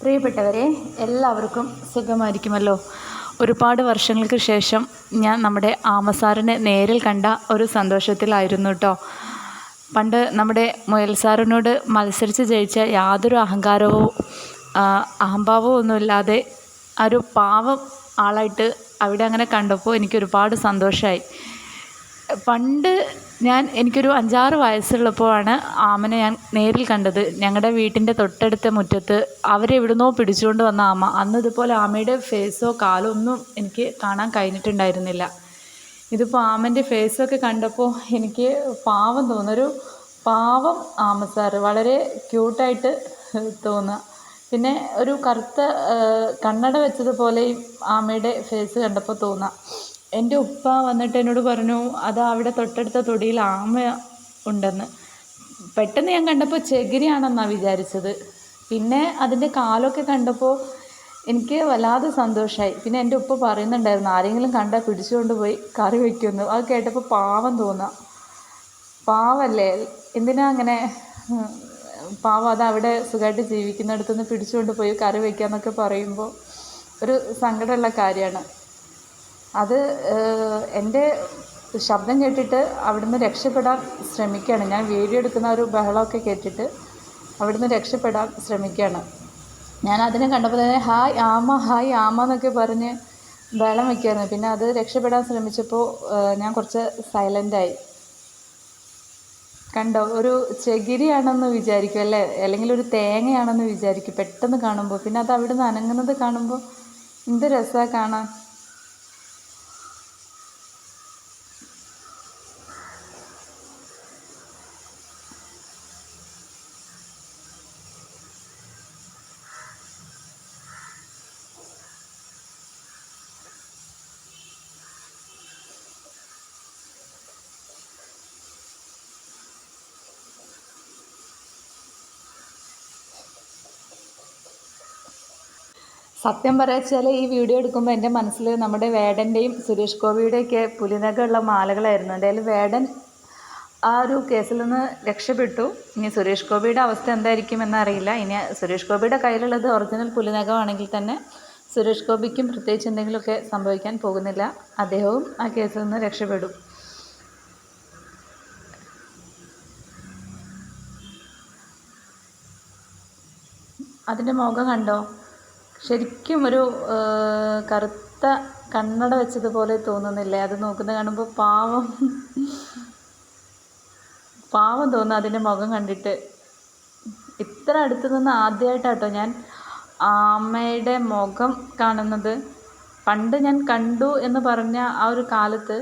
പ്രിയപ്പെട്ടവരെ, എല്ലാവർക്കും സുഖമായിരിക്കുമല്ലോ. ഒരുപാട് വർഷങ്ങൾക്ക് ശേഷം ഞാൻ നമ്മുടെ ആമസാറിനെ നേരിൽ കണ്ട ഒരു സന്തോഷത്തിലായിരുന്നു കേട്ടോ. പണ്ട് നമ്മുടെ മുയൽ സാറിനോട് മത്സരിച്ച് ജയിച്ച യാതൊരു അഹംഭാവവും ഒന്നുമില്ലാതെ ഒരു പാവം ആളായിട്ട് അവിടെ അങ്ങനെ കണ്ടപ്പോൾ എനിക്കൊരുപാട് സന്തോഷമായി. പണ്ട് എനിക്കൊരു 5-6 വയസ്സുള്ളപ്പോഴാണ് ആമനെ ഞാൻ നേരിൽ കണ്ടത്. ഞങ്ങളുടെ വീട്ടിൻ്റെ തൊട്ടടുത്ത മുറ്റത്ത് അവരെവിടുന്നോ പിടിച്ചുകൊണ്ട് വന്ന ആമ. അന്ന് ഇതുപോലെ ആമയുടെ ഫേസോ കാലോ ഒന്നും എനിക്ക് കാണാൻ കഴിഞ്ഞിട്ടുണ്ടായിരുന്നില്ല. ഇതിപ്പോൾ ആമൻ്റെ ഫേസൊക്കെ കണ്ടപ്പോൾ എനിക്ക് പാവം തോന്നുന്നൊരു പാവം ആമസാറ്, വളരെ ക്യൂട്ടായിട്ട് തോന്നുക. പിന്നെ ഒരു കറുത്ത കണ്ണട വെച്ചതുപോലെയും ആമയുടെ ഫേസ് കണ്ടപ്പോൾ തോന്നുക. എൻ്റെ ഉപ്പ വന്നിട്ട് എന്നോട് പറഞ്ഞു, അത് അവിടെ തൊട്ടടുത്ത തൊടിയിൽ ആമ ഉണ്ടെന്ന്. പെട്ടെന്ന് ഞാൻ കണ്ടപ്പോൾ ചകിരിയാണെന്നാണ് വിചാരിച്ചത്. പിന്നെ അതിൻ്റെ കാലൊക്കെ കണ്ടപ്പോൾ എനിക്ക് വല്ലാതെ സന്തോഷമായി. പിന്നെ എൻ്റെ ഉപ്പ പറയുന്നുണ്ടായിരുന്നു, ആരെങ്കിലും കണ്ടാൽ പിടിച്ചുകൊണ്ട് പോയി കറി വയ്ക്കുമെന്ന്. അത് കേട്ടപ്പോൾ പാവം തോന്നുക. പാവല്ലേ, എന്തിനാ അങ്ങനെ പാവം, അത് അവിടെ സുഖമായിട്ട് ജീവിക്കുന്നിടത്തുനിന്ന് പിടിച്ചുകൊണ്ട് പോയി കറി വയ്ക്കാമെന്നൊക്കെ പറയുമ്പോൾ ഒരു സങ്കടമുള്ള കാര്യമാണ്. അത് എൻ്റെ ശബ്ദം കേട്ടിട്ട് അവിടുന്ന് രക്ഷപ്പെടാൻ ശ്രമിക്കുകയാണ്. ഞാൻ വീഡിയോ എടുക്കുന്ന ഒരു ബഹളമൊക്കെ കേട്ടിട്ട് അവിടുന്ന് രക്ഷപ്പെടാൻ ശ്രമിക്കുകയാണ്. ഞാൻ അതിനെ കണ്ടപ്പോൾ തന്നെ ഹായ് ആമ എന്നൊക്കെ പറഞ്ഞ് ബഹളം വയ്ക്കുകയായിരുന്നു. പിന്നെ അത് രക്ഷപ്പെടാൻ ശ്രമിച്ചപ്പോൾ ഞാൻ കുറച്ച് സൈലൻ്റായി. കണ്ടോ, ഒരു ചകിരിയാണെന്ന് വിചാരിക്കും അല്ലേ, അല്ലെങ്കിൽ ഒരു തേങ്ങയാണെന്ന് വിചാരിക്കും പെട്ടെന്ന് കാണുമ്പോൾ. പിന്നെ അത് അവിടുന്ന് അനങ്ങുന്നത് കാണുമ്പോൾ എന്ത് രസമാണ് കാണാൻ. സത്യം പറയാച്ചാൽ ഈ വീഡിയോ എടുക്കുമ്പോൾ എൻ്റെ മനസ്സിൽ നമ്മുടെ വേടൻ്റെയും സുരേഷ് ഗോപിയുടെയൊക്കെ പുലിനഖമുള്ള മാലകളായിരുന്നു. എന്തായാലും വേടൻ ആ ഒരു കേസിൽ നിന്ന് രക്ഷപ്പെട്ടു. ഇനി സുരേഷ് ഗോപിയുടെ അവസ്ഥ എന്തായിരിക്കും എന്നറിയില്ല. ഇനി സുരേഷ് ഗോപിയുടെ കയ്യിലുള്ളത് ഒറിജിനൽ പുലിനഖമാണെങ്കിൽ തന്നെ സുരേഷ് ഗോപിക്കും പ്രത്യേകിച്ച് എന്തെങ്കിലുമൊക്കെ സംഭവിക്കാൻ പോകുന്നില്ല. അദ്ദേഹവും ആ കേസിൽ നിന്ന് രക്ഷപ്പെടും. അതിൻ്റെ മുഖം കണ്ടോ, ശരിക്കും ഒരു കറുത്ത കണ്ണട വെച്ചതുപോലെ തോന്നുന്നില്ലേ? അത് നോക്കുന്നത് കാണുമ്പോൾ പാവം തോന്നുന്നു അതിൻ്റെ മുഖം കണ്ടിട്ട്. ഇത്ര അടുത്ത് നിന്ന് ആദ്യമായിട്ടാട്ടോ ഞാൻ ആമയുടെ മുഖം കാണുന്നത്. പണ്ട് ഞാൻ കണ്ടു എന്ന് പറഞ്ഞ ആ ഒരു കാലത്ത്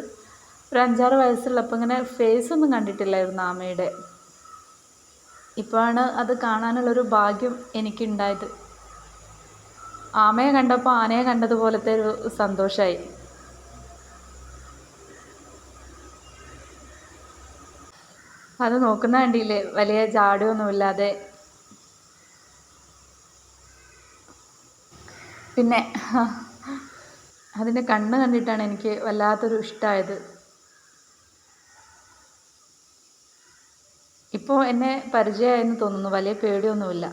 ഒരു 5-6 വയസ്സുള്ളപ്പോൾ ഇങ്ങനെ ഫേസൊന്നും കണ്ടിട്ടില്ലായിരുന്നു ആമയുടെ. ഇപ്പോഴാണ് അത് കാണാനുള്ളൊരു ഭാഗ്യം എനിക്കുണ്ടായത്. ആമയെ കണ്ടപ്പോൾ ആനയെ കണ്ടതുപോലത്തെ ഒരു സന്തോഷമായി. അത് നോക്കുന്ന കണ്ടില്ലേ, വലിയ ജാടയൊന്നുമില്ലാതെ. പിന്നെ അതിൻ്റെ കണ്ണ് കണ്ടിട്ടാണ് എനിക്ക് വല്ലാത്തൊരു ഇഷ്ടമായത്. ഇപ്പോൾ എന്നെ പരിചയമായെന്ന് തോന്നുന്നു, വലിയ പേടിയൊന്നുമില്ല.